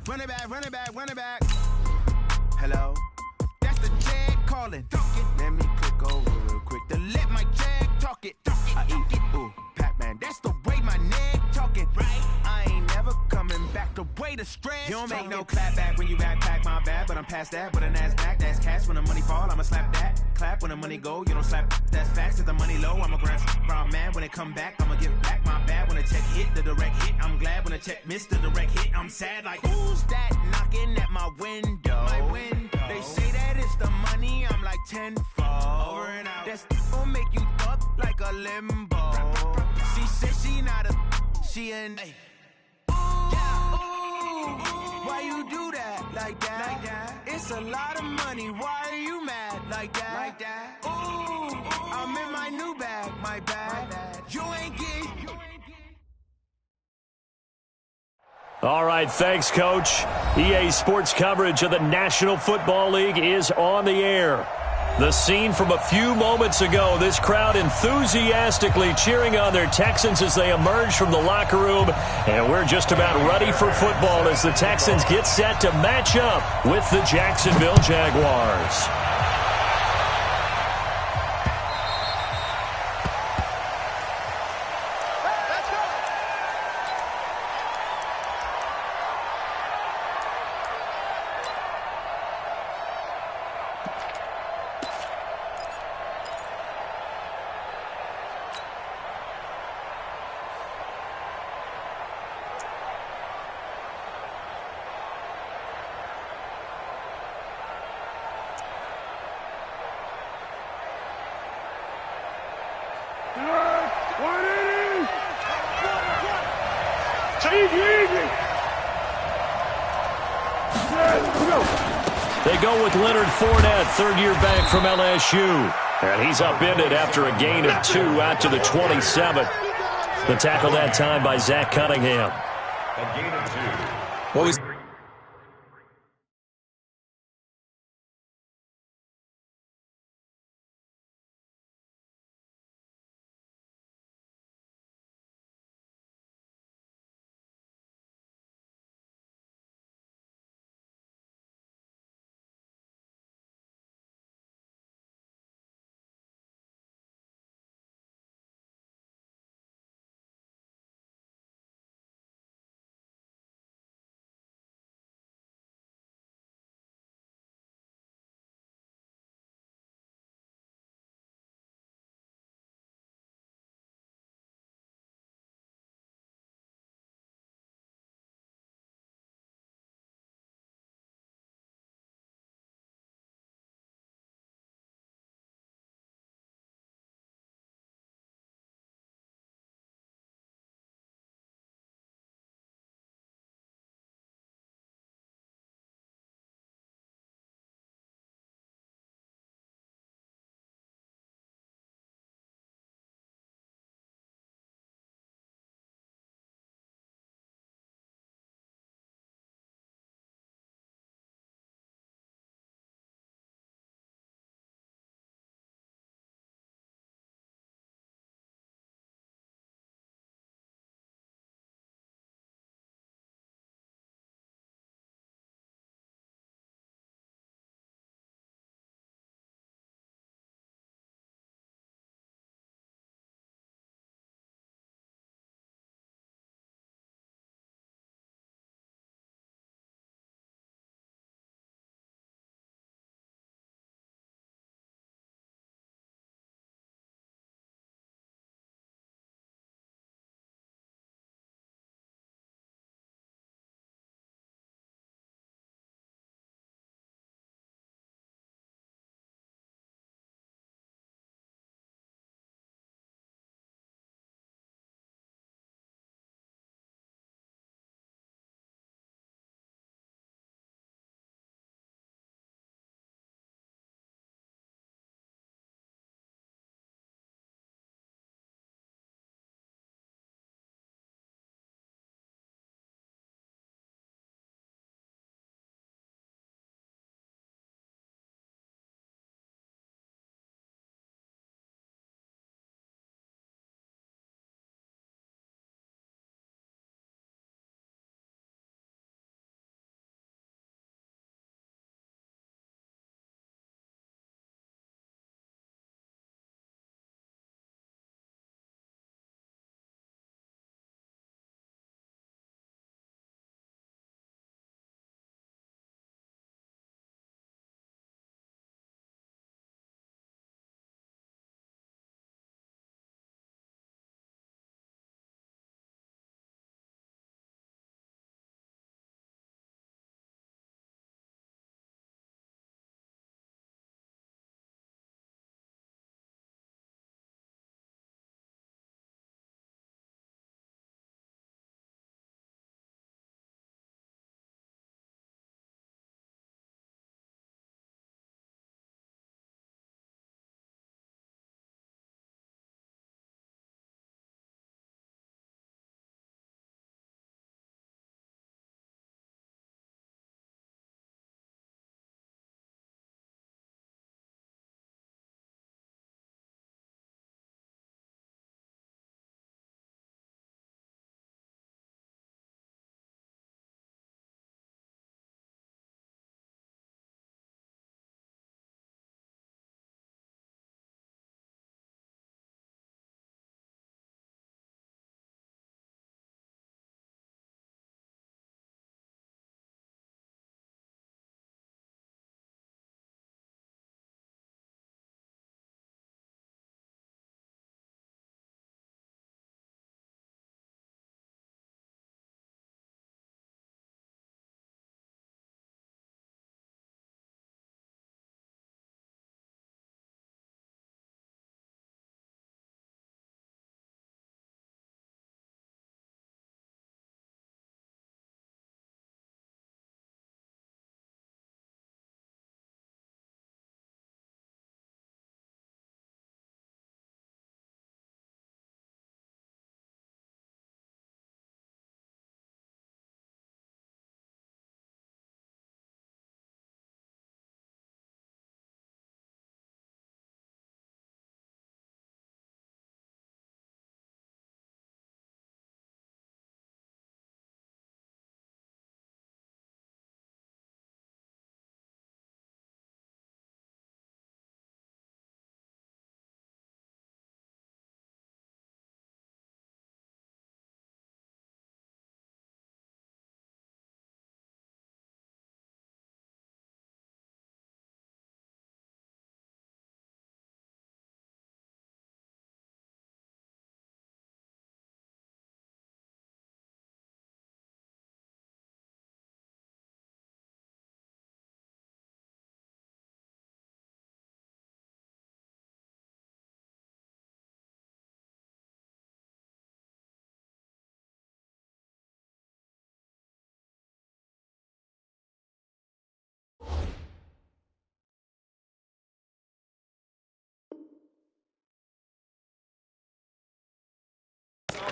Run it back, run it back, run it back. Hello? That's the Jag calling. Let me click over real quick to let my Jag talk it. I eat it, ooh, Pac-Man. That's the way my neck talking. Right? I ain't never coming back the way the stress. You don't make no clap back when you backpack my bad, but I'm past that with an ass back. That's cash when the money fall, I'ma slap that. Clap when the money go, you don't slap. That's facts. If the money low, I'ma grab brown man. When it come back, I'ma give back my bad. When the check hit, the direct hit. I'm glad when the check missed the direct hit. I'm sad like, who's that knocking at my window? My window. They say that it's the money, I'm like tenfold. Over and out. That's gon' make you up like a limbo. She said she not a, she an. Hey. Why you do that like that? Like that? It's a lot of money. Why are you mad like that? Like that? Ooh, I'm in my new bag, my bad. You ain't getting. All right, thanks, Coach. EA Sports coverage of the National Football League is on the air. The scene from a few moments ago, this crowd enthusiastically cheering on their Texans as they emerge from the locker room. And we're just about ready for football as the Texans get set to match up with the Jacksonville Jaguars. They go with Leonard Fournette, third-year back from LSU. And he's upended after a gain of 2 out to the 27. The tackle that time by Zach Cunningham. A gain of 2. What was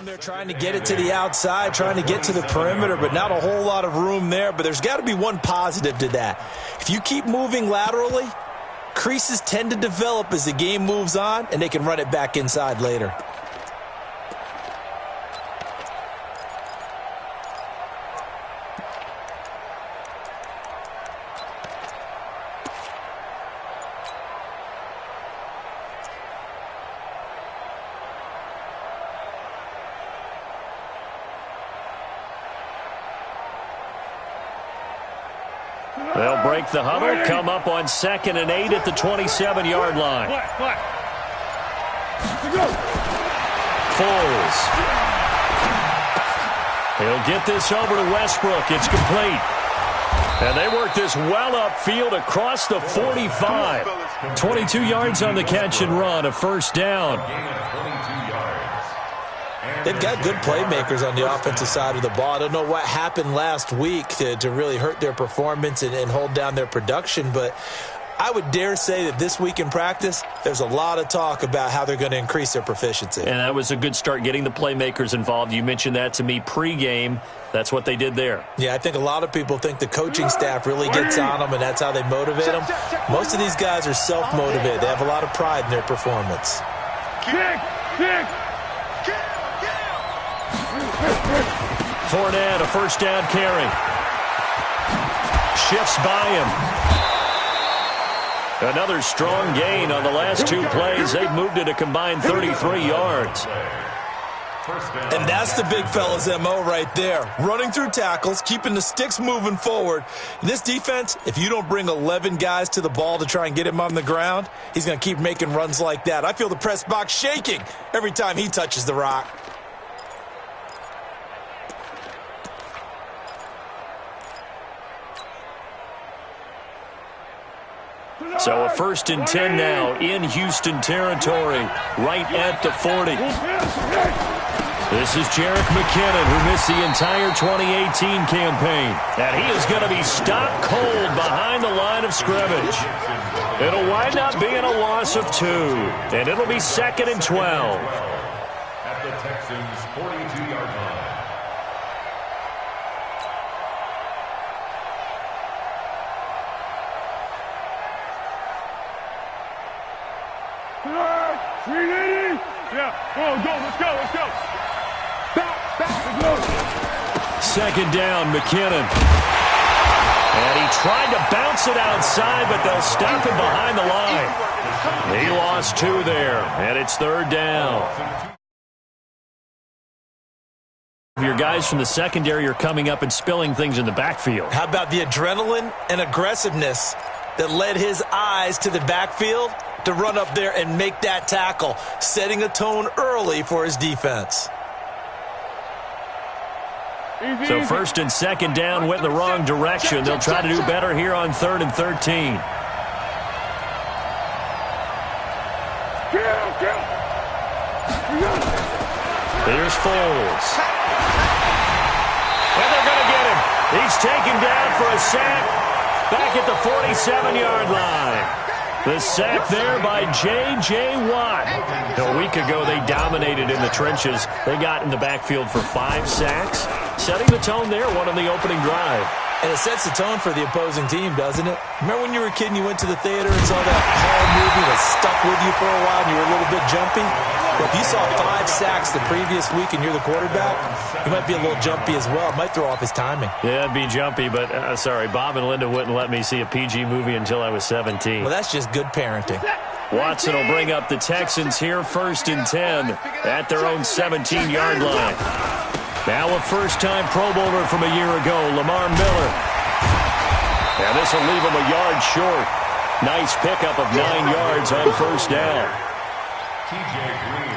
They're trying to get it to the outside, trying to get to the perimeter, but not a whole lot of room there. But there's got to be one positive to that. If you keep moving laterally, creases tend to develop as the game moves on, and they can run it back inside later. They'll break the huddle, come up on 2nd and 8 at the 27-yard line. Foles. He'll get this over to Westbrook. It's complete. And they work this well upfield across the 45. 22 yards on the catch and run, a first down. They've got good playmakers on the offensive side of the ball. I don't know what happened last week to really hurt their performance and hold down their production, but I would dare say that this week in practice, there's a lot of talk about how they're going to increase their proficiency. And that was a good start, getting the playmakers involved. You mentioned that to me pregame. That's what they did there. Yeah, I think a lot of people think the coaching staff really gets on them, and that's how they motivate them. Most of these guys are self-motivated. They have a lot of pride in their performance. Fournette, a first down carry. Shifts by him. Another strong gain on the last two plays. They've moved it a combined 33 yards. And that's the big fella's MO right there. Running through tackles, keeping the sticks moving forward. This defense, if you don't bring 11 guys to the ball to try and get him on the ground, he's going to keep making runs like that. I feel the press box shaking every time he touches the rock. So a 1st and 10 now in Houston territory, right at the 40. This is Jerick McKinnon, who missed the entire 2018 campaign. And he is going to be stopped cold behind the line of scrimmage. It'll wind up being a loss of 2, and it'll be 2nd and 12. At the Texans' 42-yard line. Yeah, let's go. Back, let's go. 2nd down, McKinnon. And he tried to bounce it outside, but they'll stop him behind the line. He lost 2 there, and it's 3rd down. Your guys from the secondary are coming up and spilling things in the backfield. How about the adrenaline and aggressiveness that led his eyes to the backfield to run up there and make that tackle, setting a tone early for his defense. So 1st and 2nd down went in the wrong direction. They'll try to do better here on 3rd and 13. Here's Foles. And they're going to get him. He's taken down for a sack back at the 47-yard line. The sack there by J.J. Watt. A week ago, they dominated in the trenches. They got in the backfield for 5 sacks, setting the tone there, one on the opening drive. And it sets the tone for the opposing team, doesn't it? Remember when you were a kid and you went to the theater and saw that horror movie that stuck with you for a while and you were a little bit jumpy? Well, if you saw 5 sacks the previous week and you're the quarterback, you might be a little jumpy as well. It might throw off his timing. Yeah, it'd be jumpy, but sorry, Bob and Linda wouldn't let me see a PG movie until I was 17. Well, that's just good parenting. Watson will bring up the Texans here, 1st and 10 at their own 17-yard line. Now a first-time Pro Bowler from a year ago, Lamar Miller. And this will leave him a yard short. Nice pickup of 9 yards on 1st down.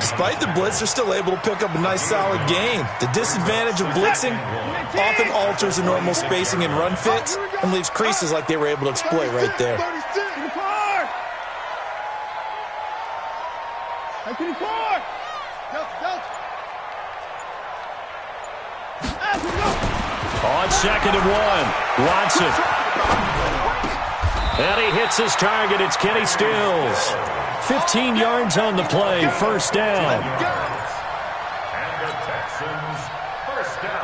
Despite the blitz, they're still able to pick up a nice solid gain. The disadvantage of blitzing often alters the normal spacing and run fits and leaves creases like they were able to exploit right there. On 2nd and 1, Watson. And he hits his target. It's Kenny Stills. 15 yards on the play, 1st down.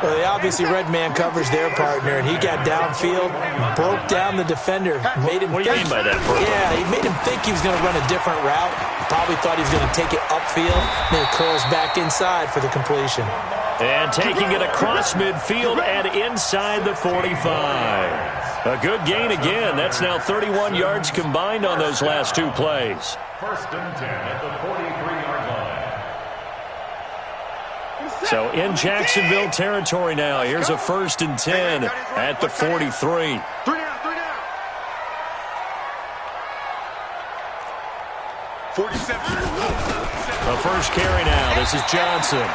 Well, they obviously read man coverage their partner, and he got downfield, broke down the defender, made him What do you mean by that, bro? Yeah, he made him think he was going to run a different route. Probably thought he was going to take it upfield, then it curls back inside for the completion. And taking it across midfield and inside the 45. A good gain again. That's now 31 yards combined on those last two plays. First and 10 at the 43-yard line. So in Jacksonville territory now. Here's a first and 10 at the 43. 3 down. The first carry now. This is Johnson.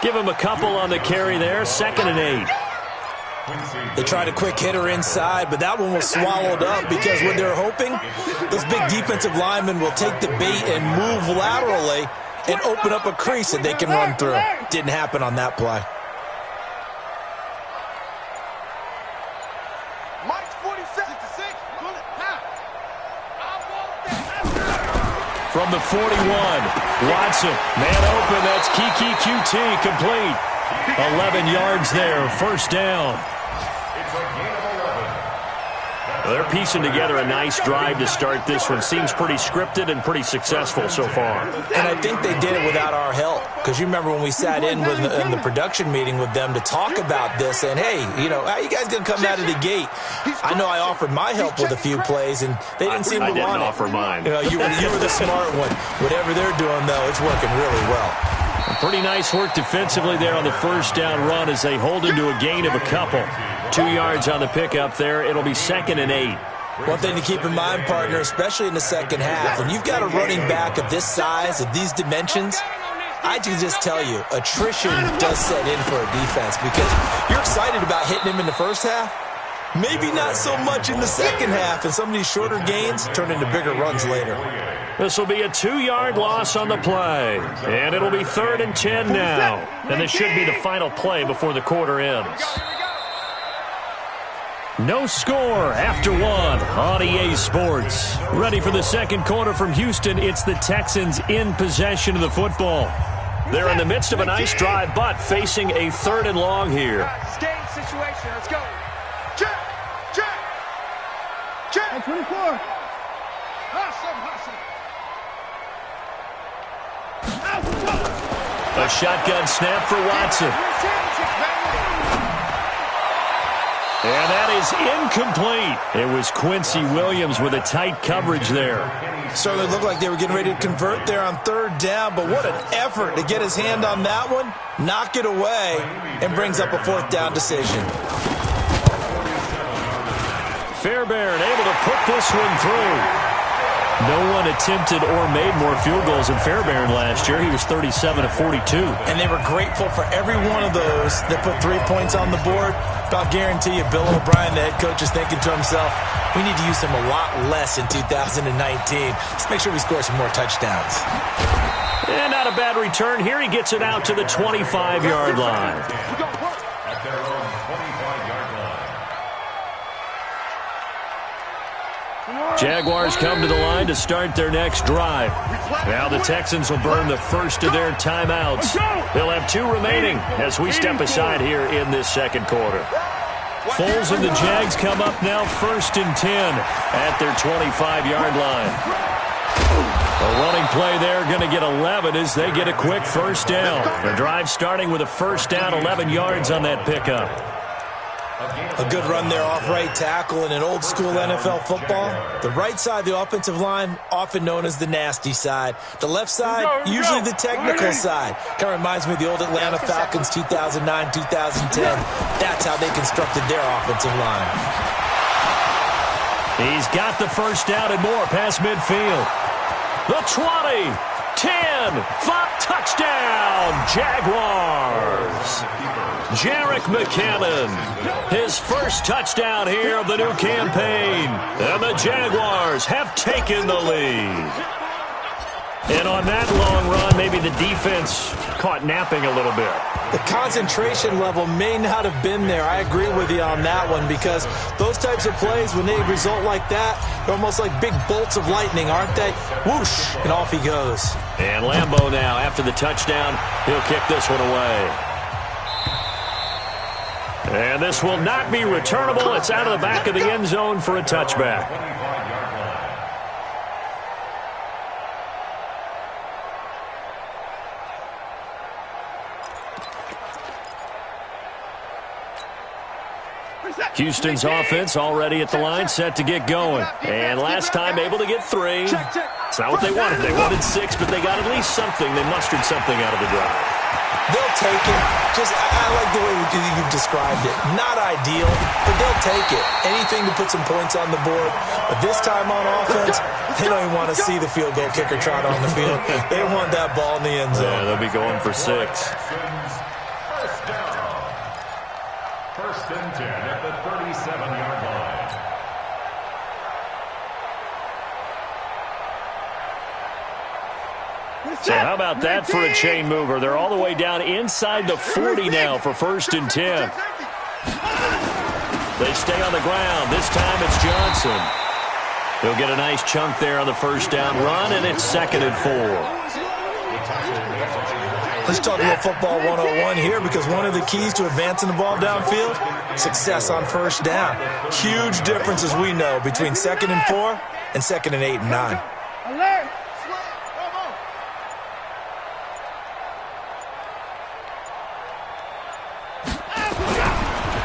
Give him a couple on the carry there. 2nd and 8. They tried a quick hitter inside, but that one was swallowed up because what they're hoping, those big defensive linemen will take the bait and move laterally and open up a crease that they can run through. Didn't happen on that play. From the 41, Watson, man open, that's Kiki QT, complete. 11 yards there, first down. It's a gain of 11. Well, they're piecing together a nice drive to start this one. Seems pretty scripted and pretty successful so far. And I think they did it without our help. Because you remember when we sat in the production meeting with them to talk about this, and hey, you know, how you guys going to come out of the gate? I know I offered my help with a few plays, and they didn't seem to want it. I didn't offer mine. You know, you were the smart one. Whatever they're doing, though, it's working really well. Pretty nice work defensively there on the first down run as they hold into a gain of a couple. 2 yards on the pickup there. It'll be 2nd and 8. One thing to keep in mind, partner, especially in the second half, when you've got a running back of this size, of these dimensions, I can just tell you, attrition does set in for a defense because you're excited about hitting him in the first half. Maybe not so much in the second half, and some of these shorter gains turn into bigger runs later. This will be a 2-yard loss on the play, and it'll be 3rd and 10 now. And this should be the final play before the quarter ends. No score after one on EA Sports. Ready for the second quarter from Houston. It's the Texans in possession of the football. They're in the midst of a nice drive, but facing a 3rd and long here. Game situation. Let's go. Check. 24. A shotgun snap for Watson. And that is incomplete. It was Quincy Williams with a tight coverage there. Certainly looked like they were getting ready to convert there on 3rd down, but what an effort to get his hand on that one, knock it away, and brings up a 4th down decision. Fairbairn able to put this one through. No one attempted or made more field goals than Fairbairn last year. He was 37 of 42. And they were grateful for every one of those that put 3 points on the board. I'll guarantee you Bill O'Brien, the head coach, is thinking to himself, we need to use him a lot less in 2019. Let's make sure we score some more touchdowns. And not a bad return. Here he gets it out to the 25-yard line. At their own 25-yard line. Jaguars come to the line to start their next drive. Now the Texans will burn the first of their timeouts. They'll have 2 remaining as we step aside here in this second quarter. Foles and the Jags come up now 1st and 10 at their 25-yard line. A running play there, going to get 11 as they get a quick first down. The drive starting with a first down, 11 yards on that pickup. A good run there off right tackle in an old school NFL football. The right side of the offensive line, often known as the nasty side. The left side, usually the technical side. Kind of reminds me of the old Atlanta Falcons 2009, 2010. That's how they constructed their offensive line. He's got the first down and more past midfield. The 20, 10, 5, touchdown, Jaguars. Jerick McKinnon, his first touchdown here of the new campaign. And the Jaguars have taken the lead. And on that long run, maybe the defense caught napping a little bit. The concentration level may not have been there. I agree with you on that one because those types of plays, when they result like that, they're almost like big bolts of lightning, aren't they? Whoosh, and off he goes. And Lambeau now, after the touchdown, he'll kick this one away. And this will not be returnable. It's out of the back of the end zone for a touchback. Houston's offense already at the line, set to get going. And last time able to get 3. It's not what they wanted. They wanted 6, but they got at least something. They mustered something out of the drive. They'll take it. I like the way you've described it. Not ideal, but they'll take it. Anything to put some points on the board. But this time on offense, they don't even want to see the field goal kicker trot on the field. They want that ball in the end zone. Yeah, they'll be going for 6. First and 10 at the 37-yard line. So how about that for a chain mover? They're all the way down inside the 40 now for first and 10. They stay on the ground. This time it's Johnson. He'll get a nice chunk there on the first down run, and it's 2nd and 4. Let's talk about football 101 here, because one of the keys to advancing the ball downfield, success on first down. Huge difference, as we know, between 2nd and 4 and 2nd and 8 and 9. Alert!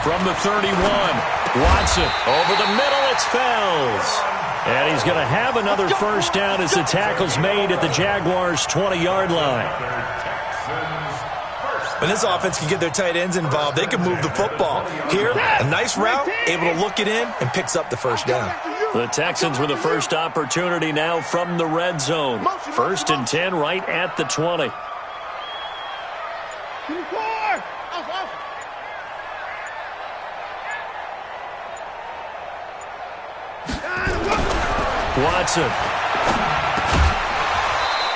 From the 31, Watson over the middle, it's Fells. And he's going to have another first down as the tackle's made at the Jaguars' 20-yard line. When this offense can get their tight ends involved, they can move the football. Here, a nice route, able to look it in, and picks up the first down. The Texans with the first opportunity now from the red zone. First and 10 right at the 20. Watson.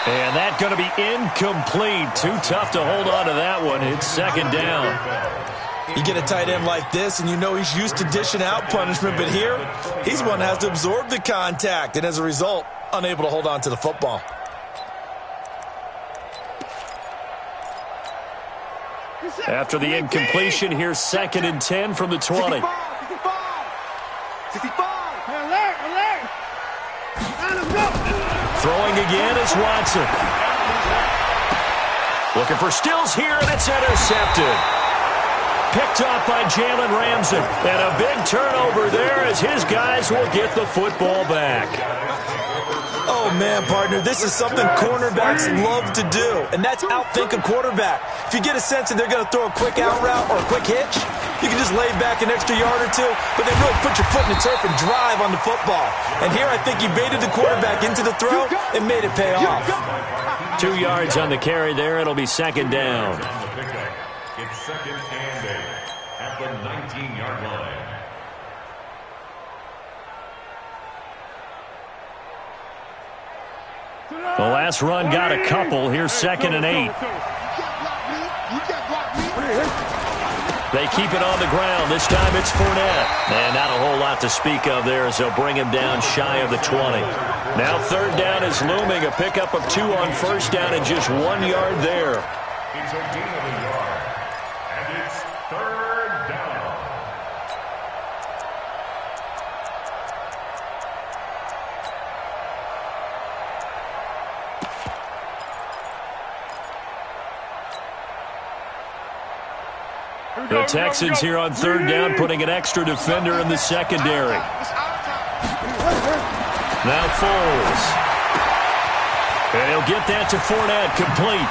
And that's going to be incomplete. Too tough to hold on to that one. It's 2nd down. You get a tight end like this, and you know he's used to dishing out punishment, but here, he's one that has to absorb the contact, and as a result, unable to hold on to the football. After the incompletion, here's 2nd and 10 from the 20. 65. Alert! Alert! Throwing again is Watson. Looking for Stills here, and it's intercepted. Picked off by Jalen Ramsey. And a big turnover there as his guys will get the football back. Oh, man, partner, this is something cornerbacks love to do, and that's outthink a quarterback. If you get a sense that they're going to throw a quick out route or a quick hitch, you can just lay back an extra yard or 2, but then really put your foot in the turf and drive on the football. And here I think he baited the quarterback into the throw and made it pay off. 2 yards on the carry there. It'll be 2nd down. It's 2nd and 8 at the 19-yard line. The last run got a couple. Here's 2nd and 8. They keep it on the ground. This time it's Fournette. And not a whole lot to speak of there as they'll bring him down shy of the 20. Now 3rd down is looming. A pickup of 2 on first down and just 1 yard there. It's a gain of a yard. And it's 3rd down. The Texans here on 3rd down, putting an extra defender in the secondary. Now Foles. And he'll get that to Fournette, complete.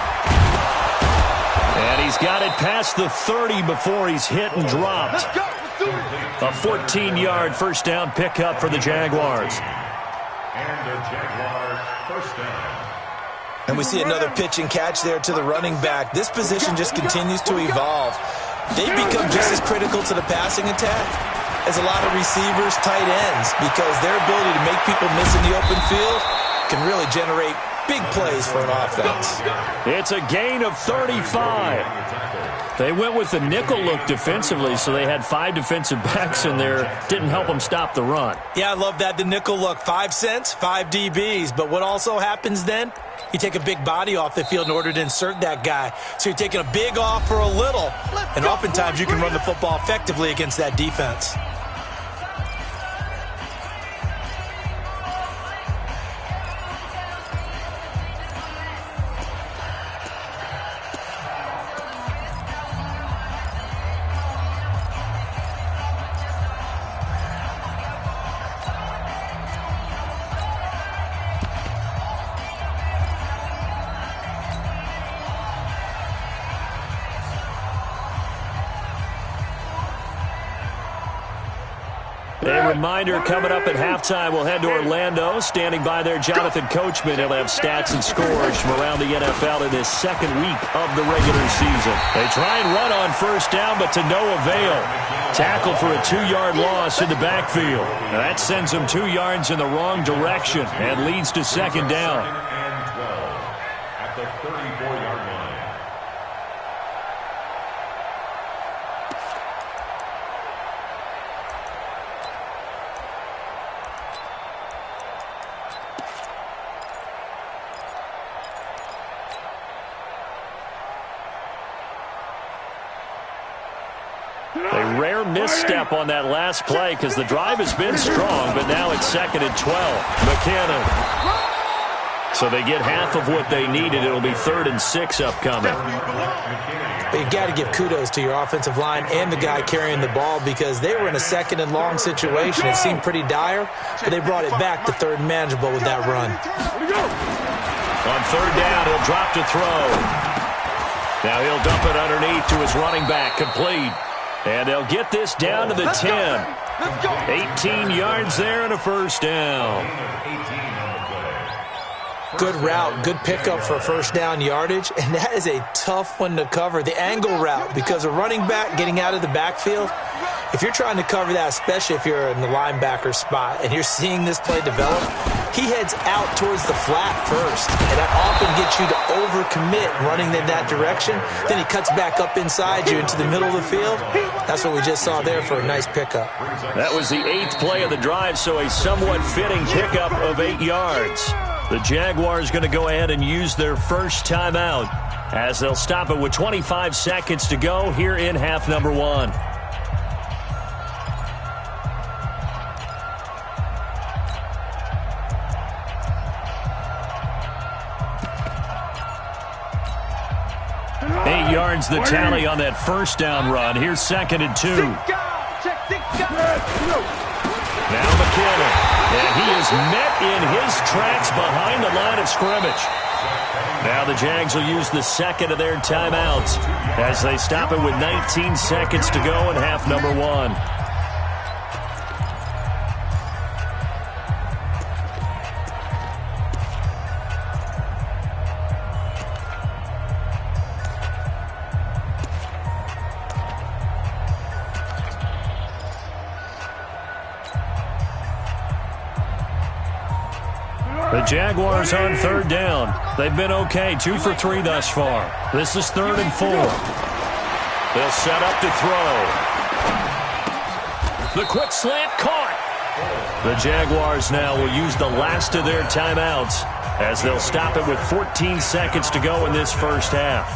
And he's got it past the 30 before he's hit and dropped. A 14-yard first down pickup for the Jaguars. And the Jaguars first down. And we see another pitch and catch there to the running back. This position just continues to evolve. They've become just as critical to the passing attack as a lot of receivers, tight ends, because their ability to make people miss in the open field can really generate Big plays for an offense. It's a gain of 35. They went with the nickel look defensively, so they had 5 defensive backs in there. Didn't help them stop the run. Yeah, I love that. The nickel look. 5 cents, 5 DBs. But what also happens then? You take a big body off the field in order to insert that guy. So you're taking a big off for a little. And oftentimes you can run the football effectively against that defense. A reminder, coming up at halftime, we'll head to Orlando. Standing by there, Jonathan Coachman. He'll have stats and scores from around the NFL in this second week of the regular season. They try and run on first down, but to no avail. Tackled for a 2-yard loss in the backfield. Now that sends them 2 yards in the wrong direction and leads to second down. And 12 at the 34-yard line. A rare misstep on that last play because the drive has been strong, but now it's 2nd and 12. McKinnon. So they get half of what they needed. It'll be 3rd and 6 upcoming. But you've got to give kudos to your offensive line and the guy carrying the ball because they were in a 2nd and long situation. It seemed pretty dire, but they brought it back to 3rd and manageable with that run. On 3rd down, he'll drop to throw. Now he'll dump it underneath to his running back, complete. And they'll get this down to the 10. 18 yards there and a first down. Good route, good pickup for first down yardage, and that is a tough one to cover. The angle route, because a running back getting out of the backfield, if you're trying to cover that, especially if you're in the linebacker spot and you're seeing this play develop, he heads out towards the flat first, and that often gets you to overcommit running in that direction. Then he cuts back up inside you into the middle of the field. That's what we just saw there for a nice pickup. That was the 8th play of the drive, so a somewhat fitting pickup of 8 yards. The Jaguars going to go ahead and use their first timeout as they'll stop it with 25 seconds to go here in half number 1. Eight yards the tally on that first down run. Here's 2nd and 2. Now McKinnon. And he is met in his tracks behind the line of scrimmage. Now the Jags will use the 2nd of their timeouts as they stop it with 19 seconds to go in half number 1. The Jaguars on 3rd down. They've been okay, 2 for 3 thus far. This is 3rd and 4. They'll set up to throw. The quick slant caught. The Jaguars now will use the last of their timeouts as they'll stop it with 14 seconds to go in this first half.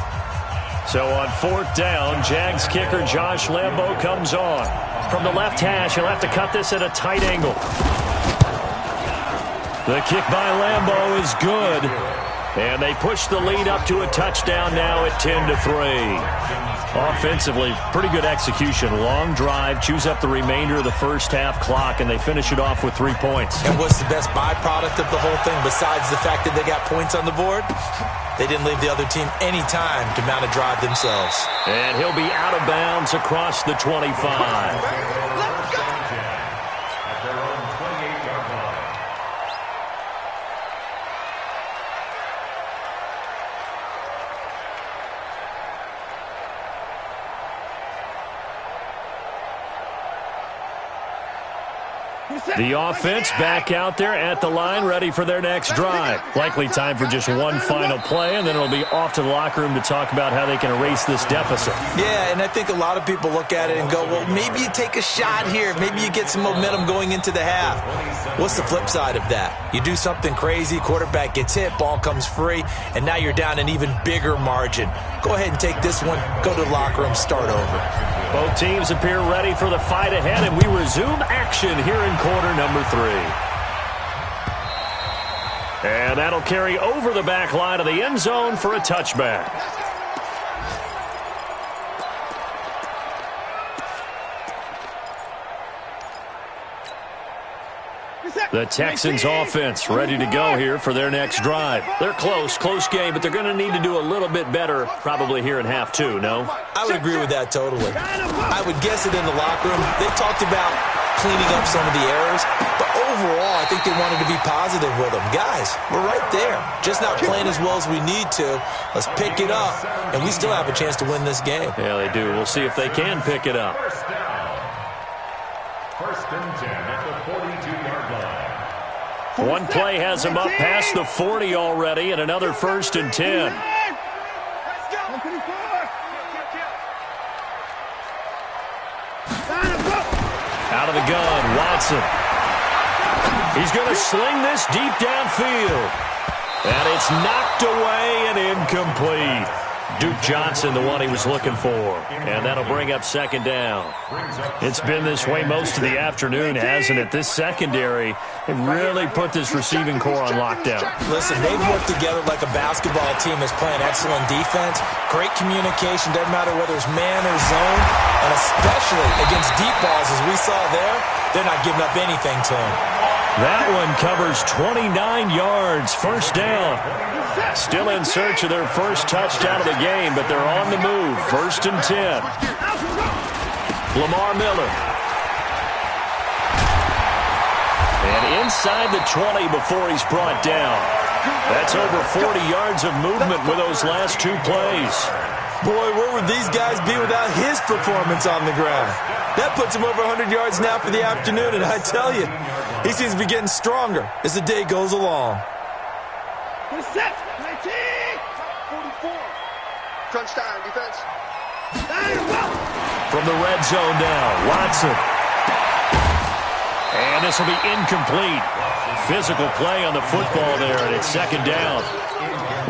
So on 4th down, Jags kicker Josh Lambo comes on. From the left hash, he'll have to cut this at a tight angle. The kick by Lambo is good. And they push the lead up to a touchdown now at 10-3. Offensively, pretty good execution. Long drive, chews up the remainder of the first half clock, and they finish it off with 3 points. And what's the best byproduct of the whole thing besides the fact that they got points on the board? They didn't leave the other team any time to mount a drive themselves. And he'll be out of bounds across the 25. The offense back out there at the line, ready for their next drive. Likely time for just one final play, and then it'll be off to the locker room to talk about how they can erase this deficit. Yeah, and I think a lot of people look at it and go, well, maybe you take a shot here. Maybe you get some momentum going into the half. What's the flip side of that? You do something crazy, quarterback gets hit, ball comes free, and now you're down an even bigger margin. Go ahead and take this one, go to the locker room, start over. Both teams appear ready for the fight ahead, and we resume action here in quarter number 3. And that'll carry over the back line of the end zone for a touchback. The Texans offense ready to go here for their next drive. They're close game, but they're going to need to do a little bit better probably here in half 2, no? I would agree with that totally. I would guess it in the locker room. They talked about cleaning up some of the errors, but overall I think they wanted to be positive with them. Guys, we're right there. Just not playing as well as we need to. Let's pick it up, and we still have a chance to win this game. Yeah, they do. We'll see if they can pick it up. First and 10 at the 42-yard line. One play has him up past the 40 already, and another 1st and 10. Out of the gun, Watson. He's going to sling this deep downfield. And it's knocked away and incomplete. Duke Johnson, the one he was looking for. And that'll bring up 2nd down. It's been this way most of the afternoon, hasn't it? This secondary really put this receiving core on lockdown. Listen, they've worked together like a basketball team that's playing excellent defense. Great communication, doesn't matter whether it's man or zone. And especially against deep balls, as we saw there, they're not giving up anything to them. That one covers 29 yards, 1st down. Still in search of their first touchdown of the game, but they're on the move. 1st and 10. Lamar Miller. And inside the 20 before he's brought down. That's over 40 yards of movement with those last 2 plays. Boy, where would these guys be without his performance on the ground? That puts him over 100 yards now for the afternoon, and I tell you, he seems to be getting stronger as the day goes along. Touchdown, defense. From the red zone now, Watson. And this will be incomplete. Physical play on the football there, and it's 2nd down.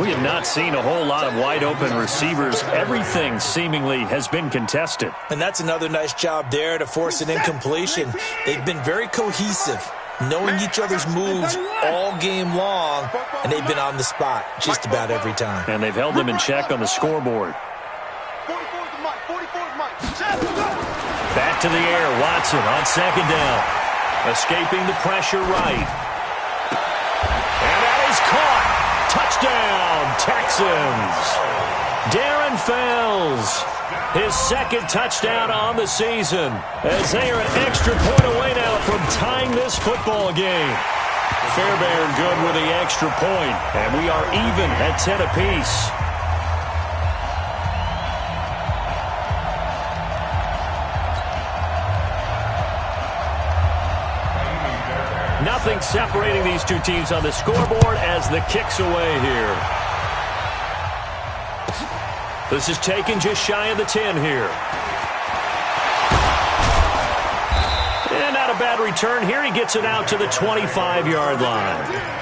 We have not seen a whole lot of wide-open receivers. Everything seemingly has been contested. And that's another nice job there to force an incompletion. They've been very cohesive, knowing each other's moves all game long, and they've been on the spot just about every time. And they've held them in check on the scoreboard. Back to the air, Watson on 2nd down. Escaping the pressure right. And that is caught. Touchdown, Texans. Darren Fells, his 2nd touchdown on the season, as they are an extra point away now from tying this football game. Fairbairn good with the extra point, and we are even at 10 apiece. Nothing separating these two teams on the scoreboard as the kick's away here. This is taken just shy of the 10 here. And not a bad return here. He gets it out to the 25-yard line.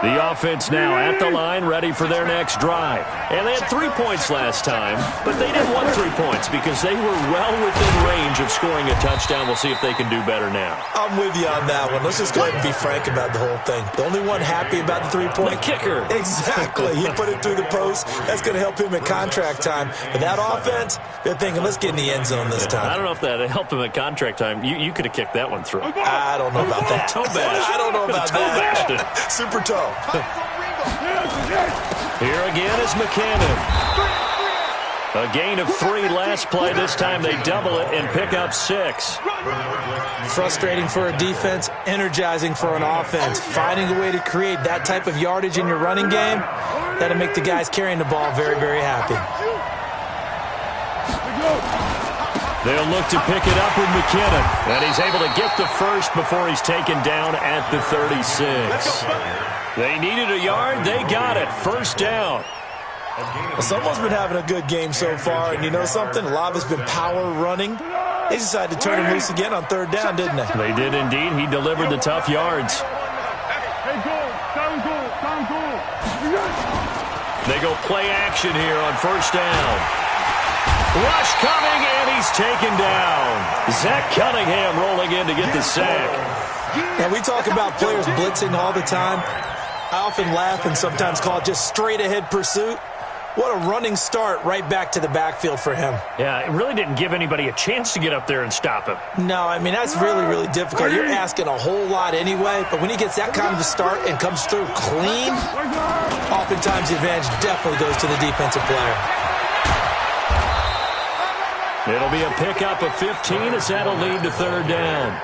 The offense now at the line, ready for their next drive. And they had 3 points last time, but they didn't want 3 points because they were well within range of scoring a touchdown. We'll see if they can do better now. I'm with you on that one. Let's just go ahead and be frank about the whole thing. The only one happy about the 3-point. The kicker. Exactly. He put it through the post. That's going to help him at contract time. But that offense, they're thinking, let's get in the end zone this time. I don't know if that helped him at contract time. You could have kicked that one through. I don't know about that. Toe bash. I don't know about that. Super toe. Here again is McCannon. A gain of 3 last play. This time they double it and pick up 6. Frustrating for a defense, energizing for an offense. Finding a way to create that type of yardage in your running game, that'll make the guys carrying the ball very, very happy. They'll look to pick it up with McKinnon. And he's able to get the first before he's taken down at the 36. They needed a yard. They got it. First down. Well, someone's been having a good game so far, and you know something? A lot of it's been power running. They decided to turn him loose again on third down, didn't they? They did indeed. He delivered the tough yards. They go play action here on first down. Rush coming, and he's taken down. Zach Cunningham rolling in to get the sack. And we talk about players blitzing all the time. I often laugh and sometimes call it just straight-ahead pursuit. What a running start right back to the backfield for him. Yeah, it really didn't give anybody a chance to get up there and stop him. No, I mean, that's really, really difficult. You're asking a whole lot anyway, but when he gets that kind of a start and comes through clean, oftentimes the advantage definitely goes to the defensive player. It'll be a pickup of 15 as that'll lead to third down.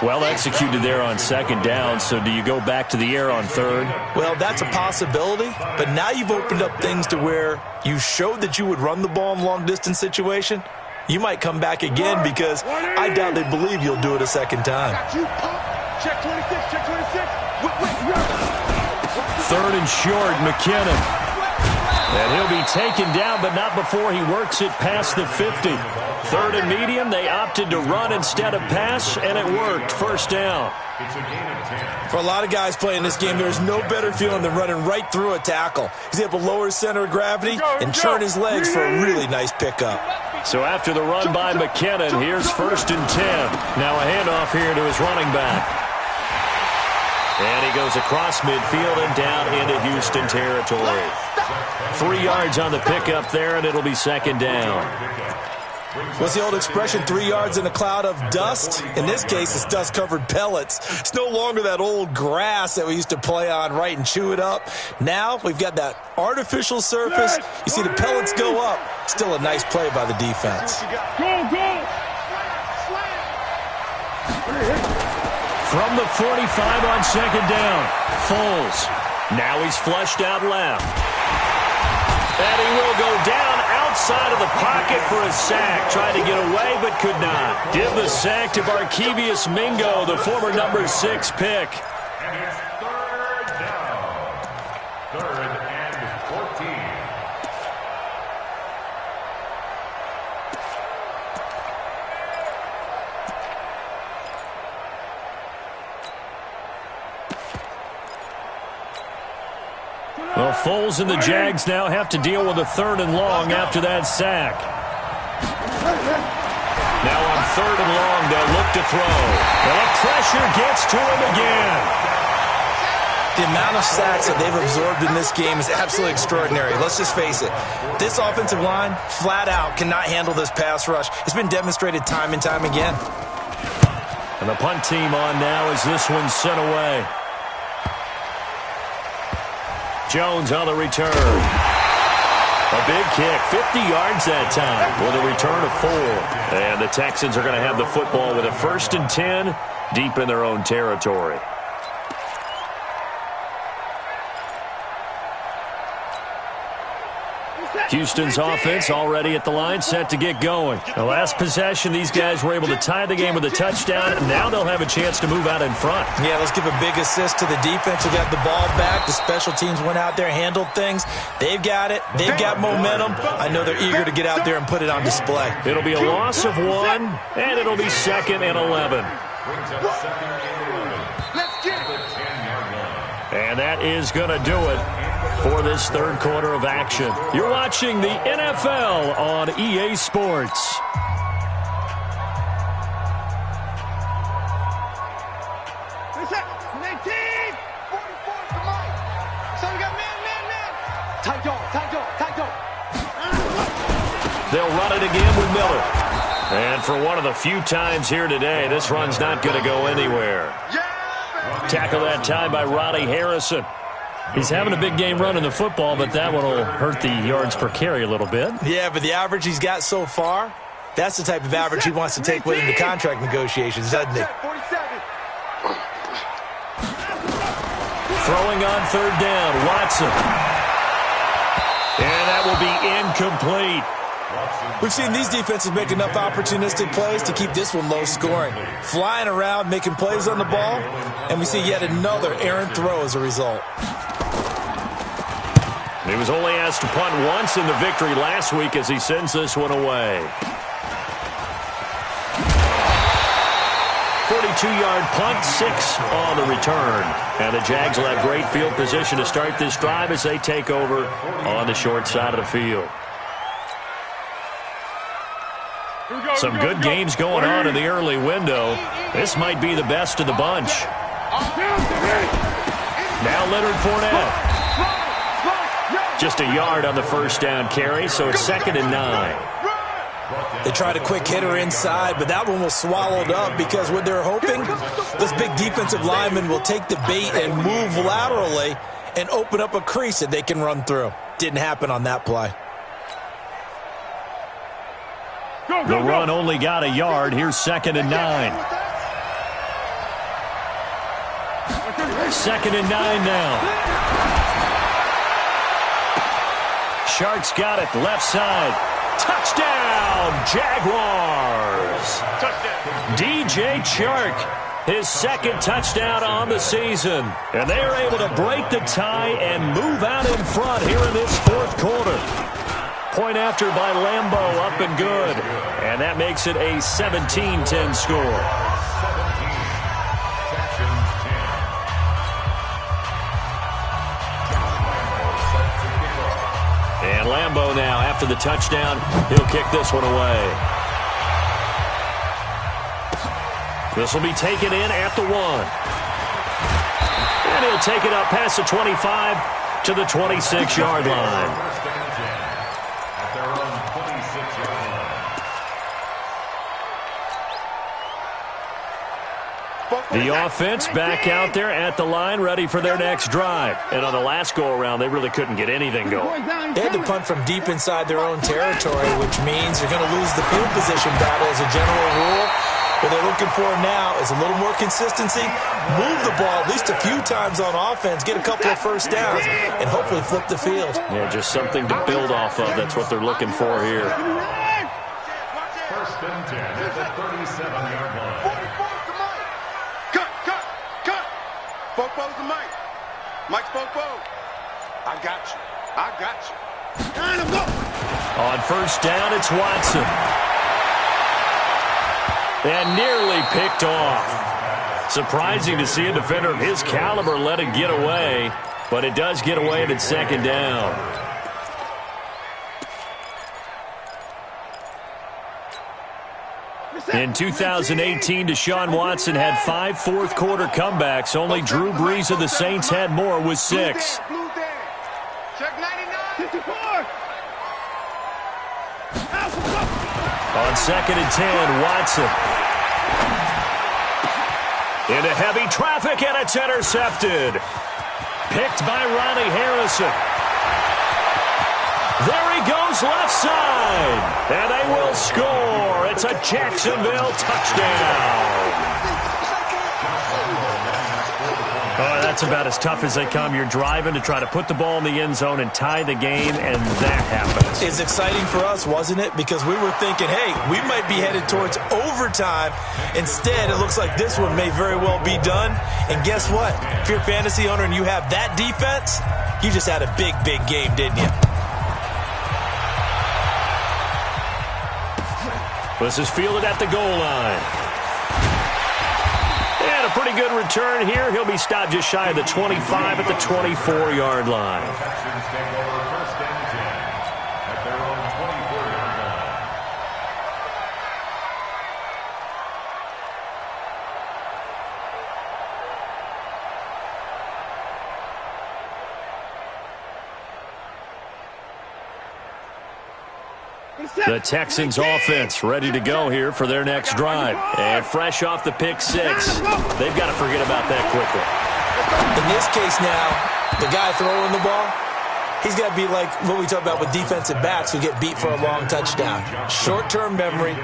Well executed there on second down, so do you go back to the air on third? Well, that's a possibility, but now you've opened up things to where you showed that you would run the ball in long-distance situation. You might come back again because I doubt they believe you'll do it a second time. Check 26, check 26. Third and short, McKinnon. And he'll be taken down, but not before he works it past the 50. Third and medium, they opted to run instead of pass, and it worked. First down. For a lot of guys playing this game, there's no better feeling than running right through a tackle. He's able to lower his center of gravity and churn his legs for a really nice pickup. So after the run by McKinnon, here's first and 10. Now a handoff here to his running back. And he goes across midfield and down into Houston territory. 3 yards on the pickup there, and it'll be second down. What's the old expression, 3 yards in a cloud of dust? In this case, it's dust-covered pellets. It's no longer that old grass that we used to play on, right, and chew it up. Now we've got that artificial surface. You see the pellets go up. Still a nice play by the defense. From the 45 on second down, Foles. Now he's flushed out left. And he will go down outside of the pocket for a sack. Tried to get away, but could not. Give the sack to Barkevious Mingo, the former number 6 pick. And it's third down. Third and 14. Well, Foles and the Jags now have to deal with a third and long after that sack. Now on third and long, they'll look to throw. Well, the pressure gets to him again. The amount of sacks that they've absorbed in this game is absolutely extraordinary. Let's just face it. This offensive line, flat out, cannot handle this pass rush. It's been demonstrated time and time again. And the punt team on now as this one's sent away. Jones on the return. A big kick, 50 yards that time with a return of 4. And the Texans are going to have the football with a first and 10 deep in their own territory. Houston's offense already at the line, set to get going. The last possession, these guys were able to tie the game with a touchdown, and now they'll have a chance to move out in front. Yeah, let's give a big assist to the defense who got the ball back. The special teams went out there, handled things. They've got it. They've got momentum. I know they're eager to get out there and put it on display. It'll be a loss of 1, and it'll be second and 11. And that is going to do it for this third quarter of action. You're watching the NFL on EA Sports. They'll run it again with Miller. And for one of the few times here today, this run's not going to go anywhere. Tackle that time by Ronnie Harrison. He's having a big game running the football, but that one will hurt the yards per carry a little bit. Yeah, but the average he's got so far, that's the type of average he wants to take with him to contract negotiations, doesn't he? Throwing on third down, Watson. And that will be incomplete. We've seen these defenses make enough opportunistic plays to keep this one low scoring. Flying around, making plays on the ball, and we see yet another errant throw as a result. He was only asked to punt once in the victory last week as he sends this one away. 42-yard punt, 6 on the return. And the Jags will have great field position to start this drive as they take over on the short side of the field. Some good games going on in the early window. This might be the best of the bunch. Now Leonard Fournette. Just a yard on the first down carry, so it's 2nd and 9. They tried a quick hitter inside, but that one was swallowed up because what they're hoping, this big defensive lineman will take the bait and move laterally and open up a crease that they can run through. Didn't happen on that play. The run only got a yard. Here's 2nd and 9. 2nd and 9 now. Shark's got it, left side. Touchdown, Jaguars. Touchdown. DJ Chark, his 2nd touchdown on the season. And they are able to break the tie and move out in front here in this 4th quarter. Point after by Lambeau, up and good. And that makes it a 17-10 score. And Lambeau now, after the touchdown, he'll kick this one away. This will be taken in at the 1. And he'll take it up past the 25 to the 26-yard line. The offense back out there at the line, ready for their next drive. And on the last go-around, they really couldn't get anything going. They had to punt from deep inside their own territory, which means you're going to lose the field position battle as a general rule. What they're looking for now is a little more consistency, move the ball at least a few times on offense, get a couple of first downs, and hopefully flip the field. Yeah, just something to build off of. That's what they're looking for here. 1st and 10 at the 37-yard line. Spoke-Bo's the Mike. Mike Spoke-Bo. I got you. I got you. On 1st down, it's Watson. And nearly picked off. Surprising to see a defender of his caliber let it get away, but it does get away at 2nd down. In 2018, Deshaun Watson had 5 fourth-quarter comebacks. Only Drew Brees of the Saints had more with 6. Check 99. On 2nd and 10, Watson. Into heavy traffic, and it's intercepted. Picked by Ronnie Harrison. There he goes left side. And they will score. It's a Jacksonville touchdown. Oh, that's about as tough as they come. You're driving to try to put the ball in the end zone and tie the game, and that happens. It's exciting for us, wasn't it? Because we were thinking, hey, we might be headed towards overtime. Instead, it looks like this one may very well be done. And guess what? If you're a fantasy owner and you have that defense, you just had a big, big game, didn't you? This is fielded at the goal line. And a pretty good return here. He'll be stopped just shy of the 25 at the 24-yard line. Texans take over 1st and 10 at their own 24-yard line. The Texans offense ready to go here for their next drive. And fresh off the pick 6, they've got to forget about that quickly. In this case now, the guy throwing the ball, He's got to be like what we talk about with defensive backs who get beat for a long touchdown. Short-term memory,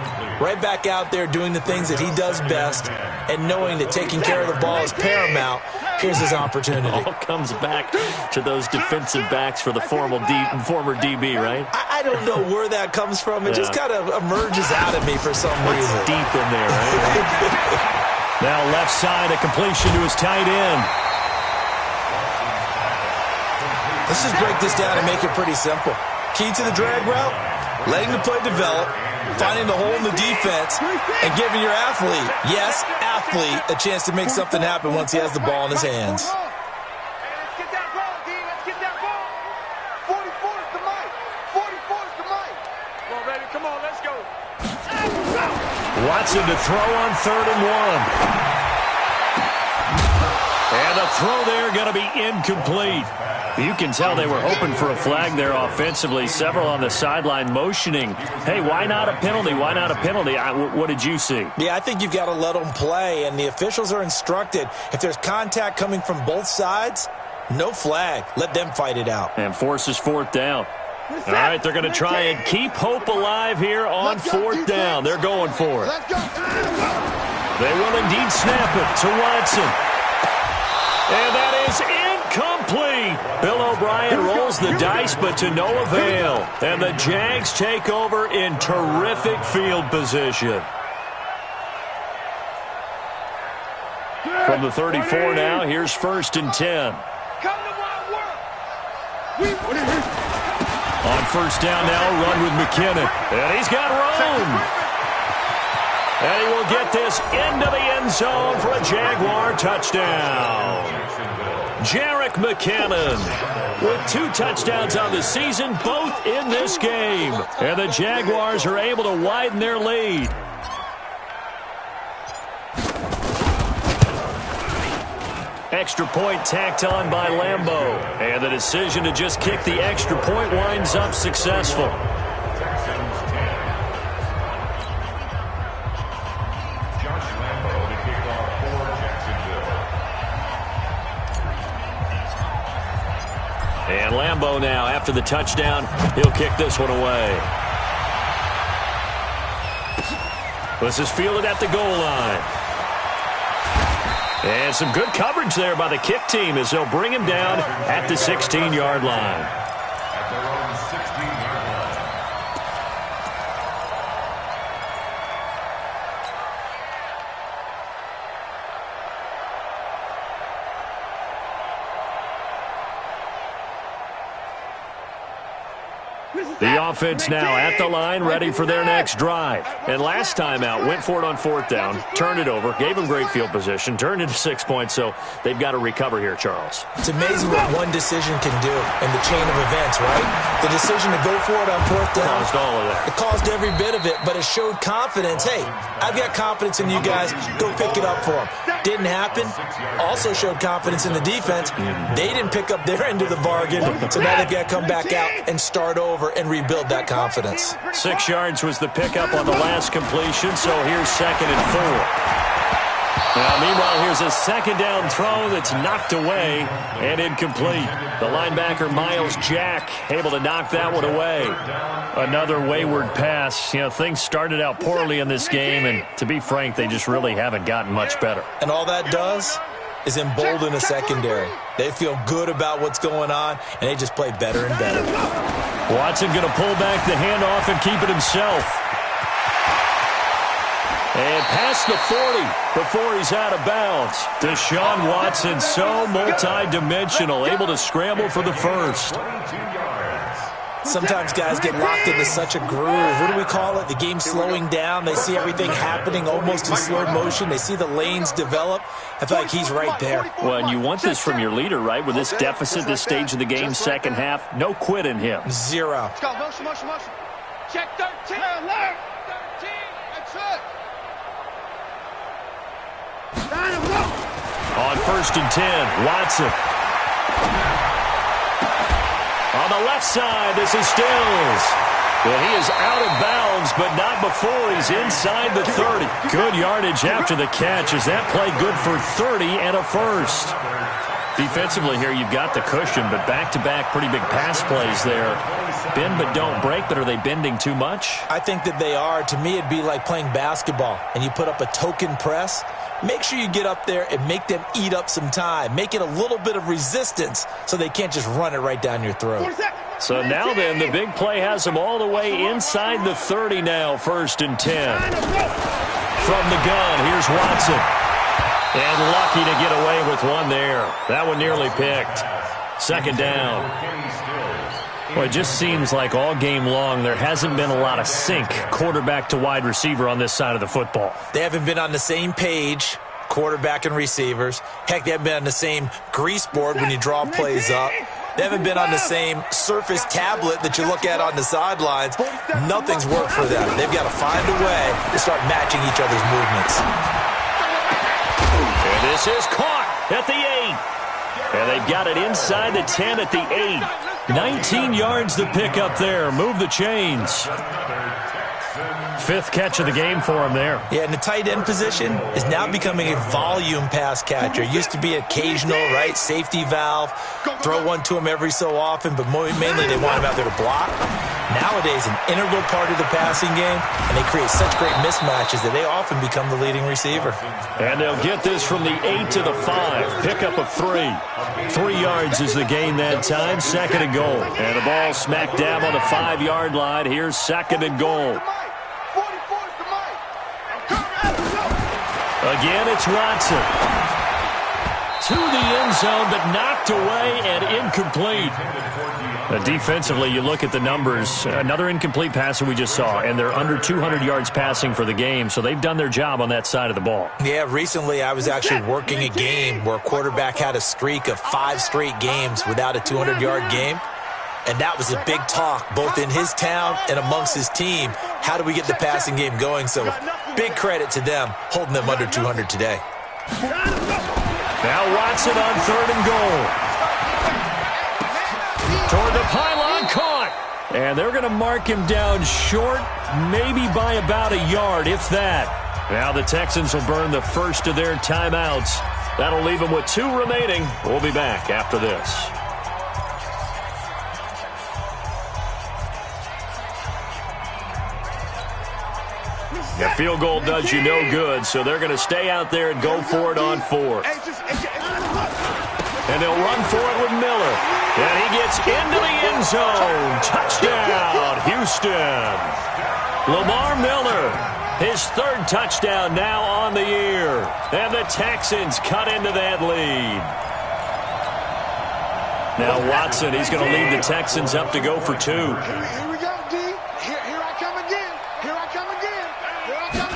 right back out there doing the things that he does best, and knowing that taking care of the ball is paramount. Here's his opportunity. It all comes back to those defensive backs for the former DB, right? I don't know where that comes from. It just kind of emerges out of me for some reason. It's deep in there, right? Now left side, a completion to his tight end. Let's just break this down and make it pretty simple. Key to the drag route, letting the play develop, finding the hole in the defense, and giving your athlete, yes, athlete, a chance to make something happen once he has the ball in his hands. Let's get that ball, D. Let's get that ball. 44 is the mic. 44 is the mic. Come on, baby. Come on. Let's go. Watson to throw on 3rd and 1. And the throw there going to be incomplete. You can tell they were hoping for a flag there offensively. Several on the sideline motioning, hey, why not a penalty? Why not a penalty? What did you see? Yeah, I think you've got to let them play, and the officials are instructed. If there's contact coming from both sides, no flag. Let them fight it out. And forces 4th down. All right, they're going to try and keep hope alive here on 4th down. They're going for it. They will indeed snap it to Watson. And that is incomplete. Bill O'Brien rolls the dice, but to no avail. And the Jags take over in terrific field position. From the 34 now, here's 1st and 10. On 1st down now, run with McKinnon. And he's got room. And he will get this into the end zone for a Jaguar touchdown. Jerick McKinnon with 2 touchdowns on the season, both in this game. And the Jaguars are able to widen their lead. Extra point tacked on by Lambeau. And the decision to just kick the extra point winds up successful. And Lambeau now, after the touchdown, he'll kick this one away. This is fielded at the goal line. And some good coverage there by the kick team as they'll bring him down at the 16-yard line. At their own 16-yard line. The offense now at the line, ready for their next drive. And last time out, went for it on 4th down, turned it over, gave them great field position, turned into 6 points, so they've got to recover here, Charles. It's amazing what one decision can do in the chain of events, right? The decision to go for it on 4th down. Caused all of that. It caused every bit of it, but it showed confidence. Hey, I've got confidence in you guys. Go pick it up for them. Didn't happen. Also showed confidence in the defense. They didn't pick up their end of the bargain, so now they've got to come back out and start over and rebuild that confidence. 6 yards was the pickup on the last completion, so here's 2nd and 4. Now, meanwhile, here's a 2nd down throw that's knocked away and incomplete. The linebacker, Miles Jack, able to knock that one away. Another wayward pass. You know, things started out poorly in this game, and to be frank, they just really haven't gotten much better. And all that does is embolden a secondary. They feel good about what's going on, and they just play better and better. Watson going to pull back the handoff and keep it himself. And past the 40 before he's out of bounds. Deshaun Watson, so multi-dimensional, able to scramble for the first. 22 yards. Sometimes guys get locked into such a groove. What do we call it? The game slowing down. They see everything happening almost in slow motion. They see the lanes develop. I feel like he's right there. Well, and you want this from your leader, right? With this deficit, this stage of the game, second half, no quit in him. 0. Let's go. Motion. Check 13. Alert. 13. That's it. On 1st and 10, Watson. On the left side, this is Stills. Well, he is out of bounds, but not before he's inside the 30. Good yardage after the catch. Is that play good for 30 and a first? Defensively here, you've got the cushion, but back-to-back pretty big pass plays there. Bend but don't break, but are they bending too much? I think that they are. To me, it'd be like playing basketball, and you put up a token press. Make sure you get up there and make them eat up some time. Make it a little bit of resistance so they can't just run it right down your throat. So now then, the big play has them all the way inside the 30 now, 1st and 10. From the gun, here's Watson. And lucky to get away with one there. That one nearly picked. 2nd down. Well, it just seems like all game long there hasn't been a lot of sync quarterback to wide receiver on this side of the football. They haven't been on the same page, quarterback and receivers. Heck, they haven't been on the same grease board when you draw plays up. They haven't been on the same Surface tablet that you look at on the sidelines. Nothing's worked for them. They've got to find a way to start matching each other's movements. And this is caught at the 8. And they've got it inside the 10 at the 8. 19 yards to pick up there. Move the chains. 5th catch of the game for him there. Yeah, and the tight end position is now becoming a volume pass catcher. Used to be occasional, right? Safety valve. Throw one to him every so often, but mainly they want him out there to block. Nowadays, an integral part of the passing game, and they create such great mismatches that they often become the leading receiver. And they'll get this from the 8 to the 5. Pickup of 3. 3 yards is the gain that time. 2nd and goal. And the ball smack dab on the 5-yard line. Here's 2nd and goal. Again, it's Watson. To the end zone, but knocked away and incomplete. Defensively, you look at the numbers. Another incomplete passer we just saw, and they're under 200 yards passing for the game, so they've done their job on that side of the ball. Yeah, recently I was actually working a game where a quarterback had a streak of 5 straight games without a 200-yard game. And that was a big talk, both in his town and amongst his team. How do we get the passing game going? So big credit to them, holding them under 200 today. Now Watson on 3rd and goal. Toward the pylon, caught. And they're going to mark him down short, maybe by about a yard, if that. Now the Texans will burn the first of their timeouts. That'll leave them with 2 remaining. We'll be back after this. The field goal does you no good, so they're going to stay out there and go for it on 4th. And they'll run for it with Miller. And he gets into the end zone. Touchdown, Houston. Lamar Miller, his 3rd touchdown now on the year. And the Texans cut into that lead. Now Watson, he's going to lead the Texans up to go for 2. Here we go, D. Here I come again. Here I come again. Here I come.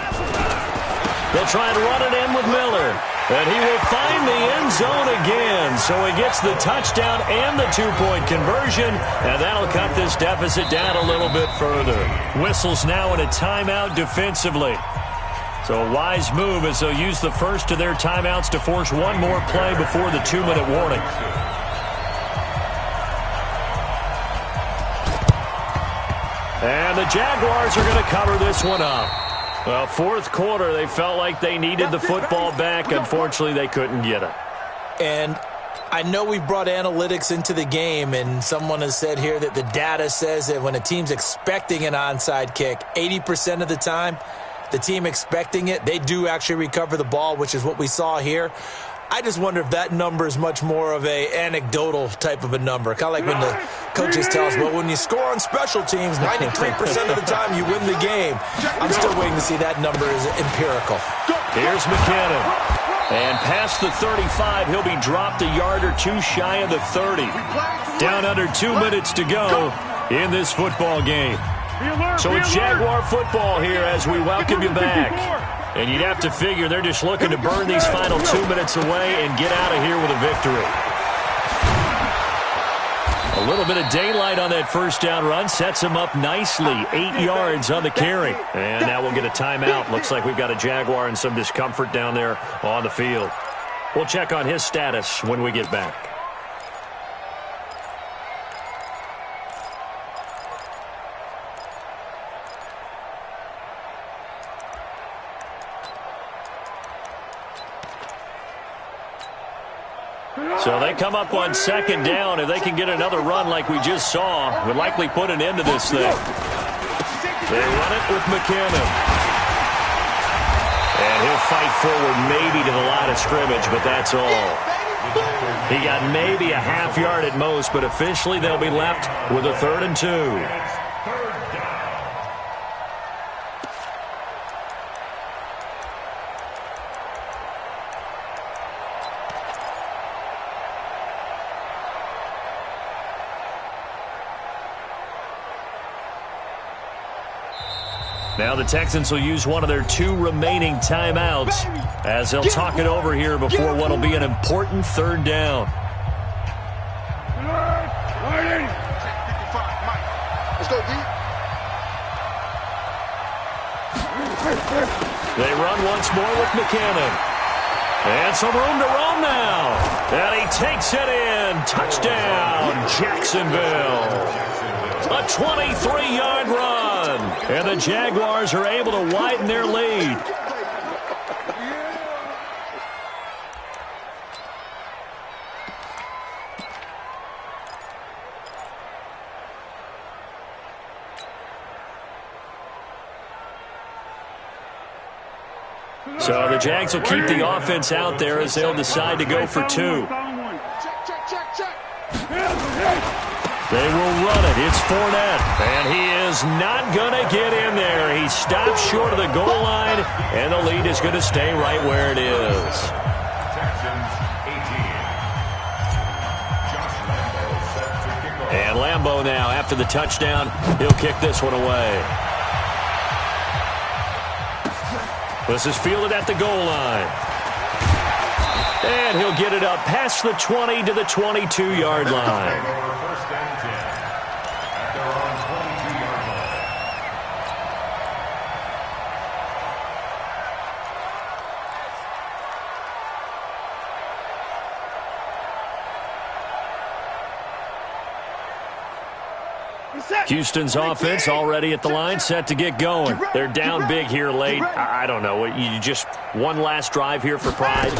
They'll try and run it in with Miller. And he will find the end zone again. So he gets the touchdown and the 2-point conversion. And that'll cut this deficit down a little bit further. Whistles now in a timeout defensively. So a wise move as they'll use the first of their timeouts to force one more play before the 2-minute warning. And the Jaguars are going to cover this one up. Well, 4th quarter, they felt like they needed the football back. Unfortunately, they couldn't get it. And I know we've brought analytics into the game, and someone has said here that the data says that when a team's expecting an onside kick, 80% of the time, the team expecting it, they do actually recover the ball, which is what we saw here. I just wonder if that number is much more of a anecdotal type of a number. Kind of like when the coaches tell us, well, when you score on special teams, 93% of the time you win the game. I'm still waiting to see that number is empirical. Here's McKinnon. And past the 35, he'll be dropped a yard or 2 shy of the 30. Down under 2 minutes to go in this football game. So it's Jaguar football here as we welcome you back. And you'd have to figure they're just looking to burn these final 2 minutes away and get out of here with a victory. A little bit of daylight on that first down run sets him up nicely. 8 yards on the carry. And now we'll get a timeout. Looks like we've got a Jaguar in some discomfort down there on the field. We'll check on his status when we get back. So they come up on second down. If they can get another run like we just saw, would likely put an end to this thing. They run it with McKinnon. And he'll fight forward maybe to the line of scrimmage, but that's all. He got maybe a half yard at most, but officially they'll be left with a 3rd and 2. Now the Texans will use one of their 2 remaining timeouts as they'll talk it over here before what will be an important 3rd down. Let's go, D. They run once more with McKinnon. And some room to roam now. And he takes it in. Touchdown, Jacksonville. A 23-yard run. And the Jaguars are able to widen their lead. So the Jags will keep the offense out there as they'll decide to go for 2. They will run it. It's Fournette. And he is not going to get in there. He stops short of the goal line, and the lead is going to stay right where it is. And Lambeau now, after the touchdown, he'll kick this one away. This is fielded at the goal line. And he'll get it up past the 20 to the 22-yard line. Houston's offense already at the line, set to get going. They're down big here late. I don't know. You just one last drive here for pride?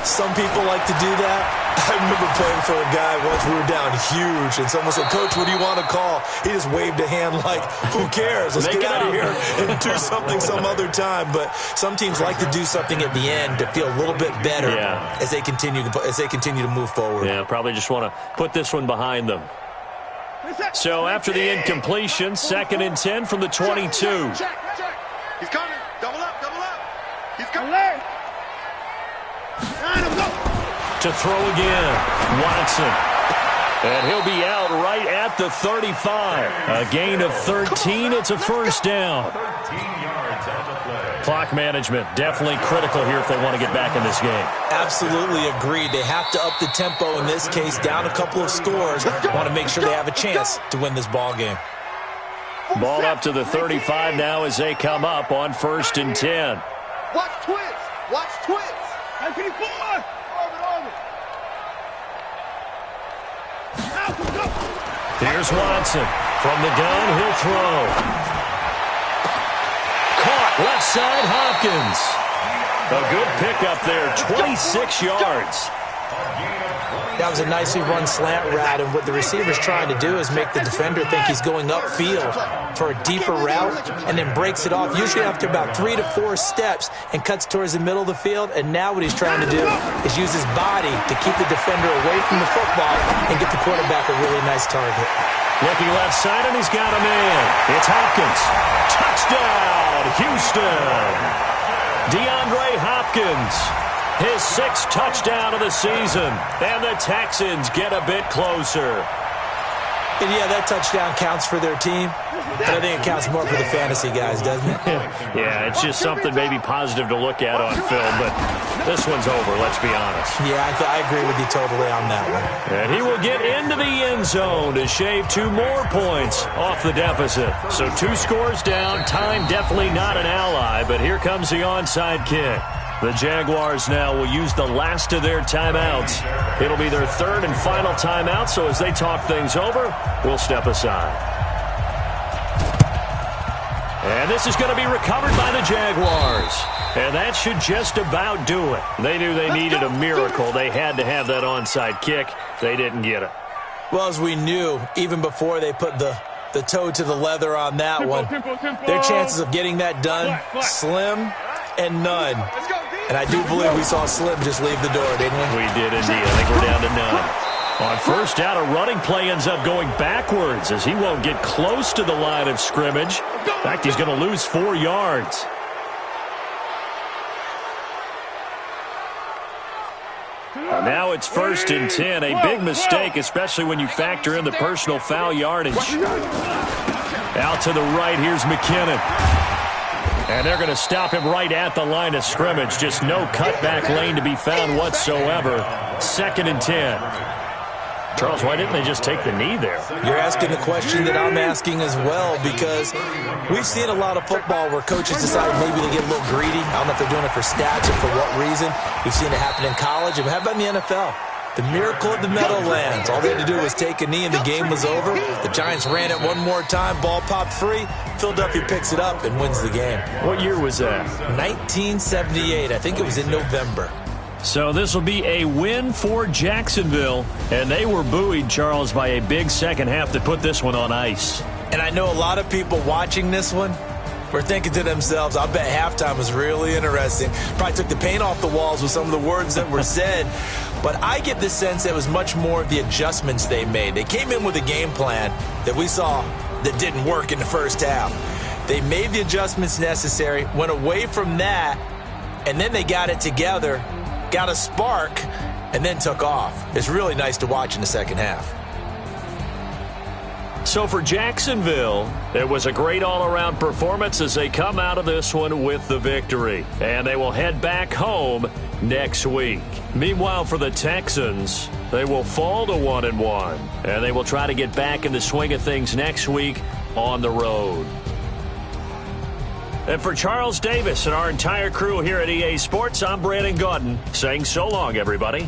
Some people like to do that. I remember playing for a guy once. We were down huge, and someone said, "Coach, what do you want to call?" He just waved a hand like, "Who cares? Let's get out of here and do something some other time." But some teams like to do something at the end to feel a little bit better as they continue to move forward. Yeah, probably just want to put this one behind them. So after the incompletion, 2nd and 10 from the 22. He's coming. Double up. He's coming. To throw again, Watson. And he'll be out right at the 35. A gain of 13. It's a first down. 13 yards on the play. Clock management definitely critical here if they want to get back in this game. Absolutely agreed. They have to up the tempo in this case, down a couple of scores. Want to make sure they have a chance to win this ball game. Ball up to the 35 now as they come up on 1st and 10. Watch twins. Here's Watson. From the gun, he'll throw. Caught left side, Hopkins. A good pickup there, 26 yards. That was a nicely run slant route, and what the receiver's trying to do is make the defender think he's going upfield for a deeper route and then breaks it off, usually after about 3 to 4 steps, and cuts towards the middle of the field. And now what he's trying to do is use his body to keep the defender away from the football and get the quarterback a really nice target. Looking left side, and he's got a man. It's Hopkins. Touchdown, Houston. DeAndre Hopkins. His 6th touchdown of the season. And the Texans get a bit closer. And yeah, that touchdown counts for their team, but I think it counts more for the fantasy guys, doesn't it? Yeah, it's just something maybe positive to look at on film, but this one's over, let's be honest. Yeah, I agree with you totally on that one. And he will get into the end zone to shave 2 more points off the deficit. So 2 scores down, time definitely not an ally, but here comes the onside kick. The Jaguars now will use the last of their timeouts. It'll be their 3rd and final timeout, so as they talk things over, we'll step aside. And this is going to be recovered by the Jaguars. And that should just about do it. They knew they needed a miracle. They had to have that onside kick. They didn't get it. Well, as we knew, even before they put the toe to the leather on that one, their chances of getting that done, slim and none. And I do believe we saw Slim just leave the door, didn't we? We did indeed. I think we're down to none. On first down, a running play ends up going backwards as he won't get close to the line of scrimmage. In fact, he's going to lose 4 yards. Now it's 1st and 10. A big mistake, especially when you factor in the personal foul yardage. Out to the right, here's McKinnon. And they're going to stop him right at the line of scrimmage. Just no cutback lane to be found whatsoever. 2nd and 10. Charles, why didn't they just take the knee there? You're asking the question that I'm asking as well, because we've seen a lot of football where coaches decide maybe they get a little greedy. I don't know if they're doing it for stats or for what reason. We've seen it happen in college. And how about in the NFL? The miracle of the Meadowlands. All they had to do was take a knee and the game was over. The Giants ran it one more time. Ball popped free. Philadelphia picks it up and wins the game. What year was that? 1978. I think it was in November. So this will be a win for Jacksonville. And they were buoyed, Charles, by a big second half to put this one on ice. And I know a lot of people watching this one were thinking to themselves, I bet halftime was really interesting. Probably took the paint off the walls with some of the words that were said. But I get the sense that it was much more of the adjustments they made. They came in with a game plan that we saw that didn't work in the first half. They made the adjustments necessary, went away from that, and then they got it together, got a spark, and then took off. It's really nice to watch in the second half. So for Jacksonville, it was a great all-around performance as they come out of this one with the victory. And they will head back home next week. Meanwhile, for the Texans, they will fall to 1-1. And they will try to get back in the swing of things next week on the road. And for Charles Davis and our entire crew here at EA Sports, I'm Brandon Gaudin saying so long, everybody.